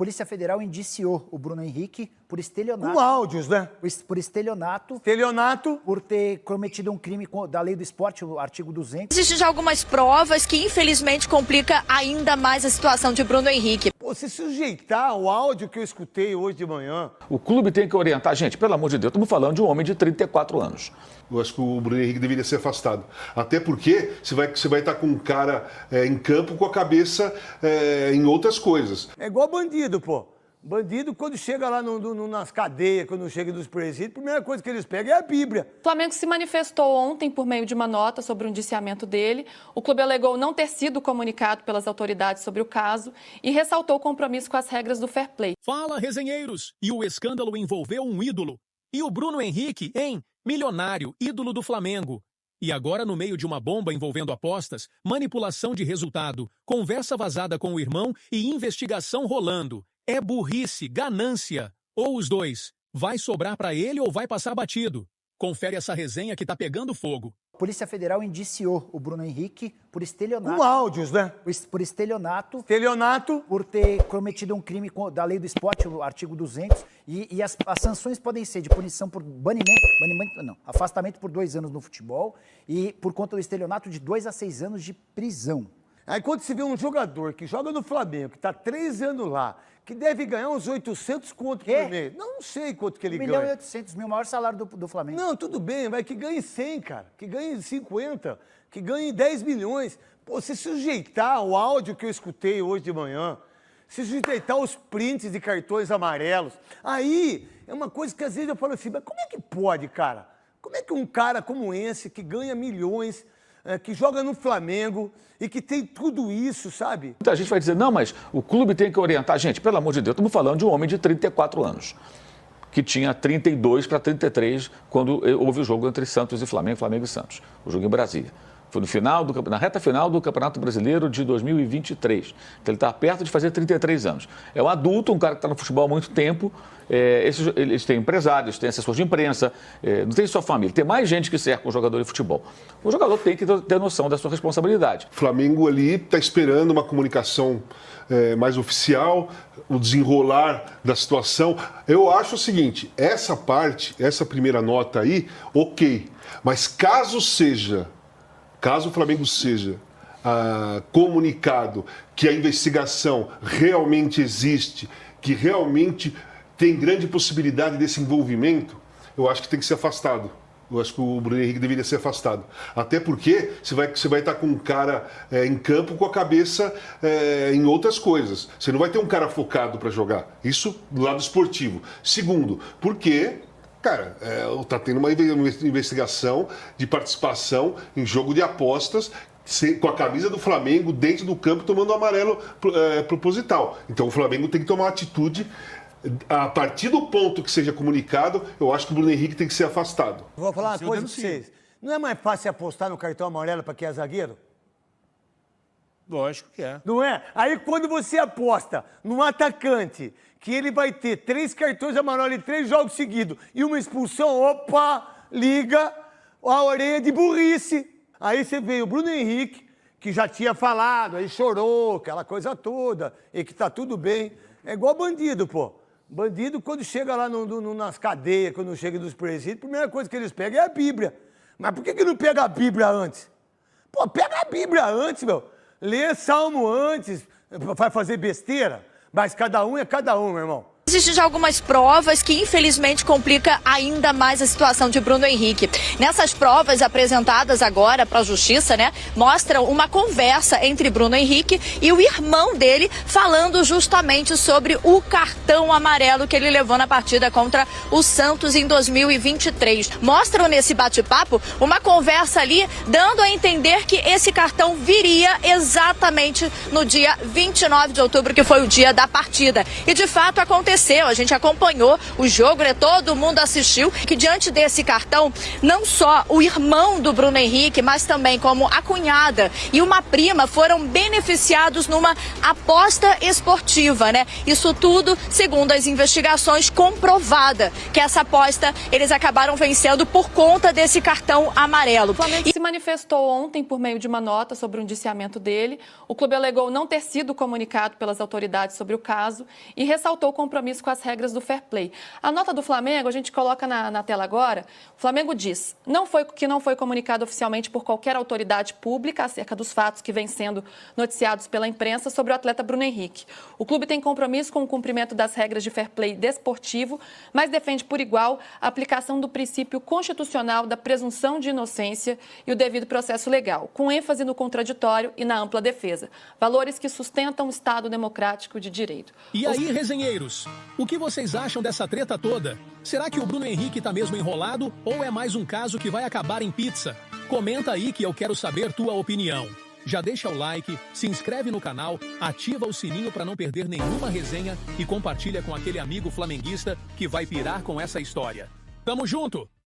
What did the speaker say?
Polícia Federal indiciou o Bruno Henrique por estelionato. Com áudios, né? Por estelionato. Estelionato. Por ter cometido um crime da lei do esporte, o artigo 200. Existem já algumas provas que, infelizmente, complica ainda mais a situação de Bruno Henrique. Pô, se sujeitar ao áudio que eu escutei hoje de manhã... O clube tem que orientar. Gente, pelo amor de Deus, estamos falando de um homem de 34 anos. Eu acho que o Bruno Henrique deveria ser afastado. Até porque você vai estar com um cara em campo com a cabeça em outras coisas. É igual bandido, pô. Bandido, quando chega lá nas cadeias, quando chega nos presídios, a primeira coisa que eles pegam é a Bíblia. O Flamengo se manifestou ontem por meio de uma nota sobre o indiciamento dele. O clube alegou não ter sido comunicado pelas autoridades sobre o caso e ressaltou o compromisso com as regras do fair play. Fala, resenheiros! E o escândalo envolveu um ídolo. E o Bruno Henrique, hein? Milionário, ídolo do Flamengo. E agora, no meio de uma bomba envolvendo apostas, manipulação de resultado, conversa vazada com o irmão e investigação rolando. É burrice, ganância. Ou os dois. Vai sobrar pra ele ou vai passar batido? Confere essa resenha que tá pegando fogo. A Polícia Federal indiciou o Bruno Henrique por estelionato. Com áudios, né? Por estelionato. Estelionato. Por ter cometido um crime da lei do esporte, o artigo 200. E as sanções podem ser de punição por afastamento por 2 anos no futebol e, por conta do estelionato, de 2 a 6 anos de prisão. Aí quando se vê um jogador que joga no Flamengo, que tá 3 anos lá, que deve ganhar uns 800 conto por mês. Não sei quanto que ele ganha. 1.800.000, o maior salário do Flamengo. Não, tudo bem, vai que ganhe 100, cara. Que ganhe 50, que ganhe 10 milhões. Pô, se sujeitar ao áudio que eu escutei hoje de manhã, se sujeitar aos prints de cartões amarelos, aí é uma coisa que às vezes eu falo assim, mas como é que pode, cara? Como é que um cara como esse, que ganha milhões, que joga no Flamengo e que tem tudo isso, sabe? Muita gente vai dizer, não, mas o clube tem que orientar. Gente, pelo amor de Deus, estamos falando de um homem de 34 anos, que tinha 32 para 33 quando houve o jogo entre Santos e Flamengo, Flamengo e Santos, o jogo em Brasília. Foi na reta final do Campeonato Brasileiro de 2023. Então ele está perto de fazer 33 anos. É um adulto, um cara que está no futebol há muito tempo. Eles têm empresários, têm assessor de imprensa, não tem só família. Tem mais gente que cerca um jogador de futebol. O jogador tem que ter noção da sua responsabilidade. O Flamengo ali está esperando uma comunicação mais oficial, o desenrolar da situação. Eu acho o seguinte, essa primeira nota aí, ok. Mas caso o Flamengo seja comunicado que a investigação realmente existe, que realmente tem grande possibilidade desse envolvimento, eu acho que tem que ser afastado. Eu acho que o Bruno Henrique deveria ser afastado. Até porque você vai estar com um cara em campo com a cabeça em outras coisas. Você não vai ter um cara focado para jogar. Isso do lado esportivo. Segundo, porque... Cara, tá tendo uma investigação de participação em jogo de apostas com a camisa do Flamengo dentro do campo tomando amarelo proposital. Então o Flamengo tem que tomar uma atitude. A partir do ponto que seja comunicado, eu acho que o Bruno Henrique tem que ser afastado. Vou falar uma coisa pra vocês. Não é mais fácil apostar no cartão amarelo para quem é zagueiro? Lógico que é. Não é? Aí quando você aposta num atacante que ele vai ter 3 cartões amarelos em 3 jogos seguidos e uma expulsão, opa, liga a orelha de burrice. Aí você vê o Bruno Henrique, que já tinha falado, aí chorou, aquela coisa toda, e que tá tudo bem. É igual bandido, pô. Bandido, quando chega lá nas cadeias, quando chega nos presídios, a primeira coisa que eles pegam é a Bíblia. Mas por que não pega a Bíblia antes? Pô, pega a Bíblia antes, meu. Lê Salmo antes, vai fazer besteira. Mas cada um é cada um, meu irmão. Existem já algumas provas que, infelizmente, complica ainda mais a situação de Bruno Henrique. Nessas provas apresentadas agora para a Justiça, mostram uma conversa entre Bruno Henrique e o irmão dele, falando justamente sobre o cartão amarelo que ele levou na partida contra o Santos em 2023. Mostram nesse bate-papo uma conversa ali, dando a entender que esse cartão viria exatamente no dia 29 de outubro, que foi o dia da partida. E, de fato, aconteceu torceu, a gente acompanhou o jogo, né? Todo mundo assistiu, que diante desse cartão, não só o irmão do Bruno Henrique, mas também como a cunhada e uma prima foram beneficiados numa aposta esportiva, né? Isso tudo, segundo as investigações, comprovada que essa aposta eles acabaram vencendo por conta desse cartão amarelo. O Flamengo se manifestou ontem por meio de uma nota sobre o indiciamento dele. O clube alegou não ter sido comunicado pelas autoridades sobre o caso e ressaltou o compromisso com as regras do fair play. A nota do Flamengo, a gente coloca na tela agora. O Flamengo diz que não foi comunicado oficialmente por qualquer autoridade pública acerca dos fatos que vêm sendo noticiados pela imprensa sobre o atleta Bruno Henrique. O clube tem compromisso com o cumprimento das regras de fair play desportivo, mas defende por igual a aplicação do princípio constitucional da presunção de inocência e o devido processo legal, com ênfase no contraditório e na ampla defesa. Valores que sustentam o Estado democrático de direito. E aí, resenheiros, o que vocês acham dessa treta toda? Será que o Bruno Henrique tá mesmo enrolado ou é mais um caso que vai acabar em pizza? Comenta aí que eu quero saber tua opinião. Já deixa o like, se inscreve no canal, ativa o sininho para não perder nenhuma resenha e compartilha com aquele amigo flamenguista que vai pirar com essa história. Tamo junto!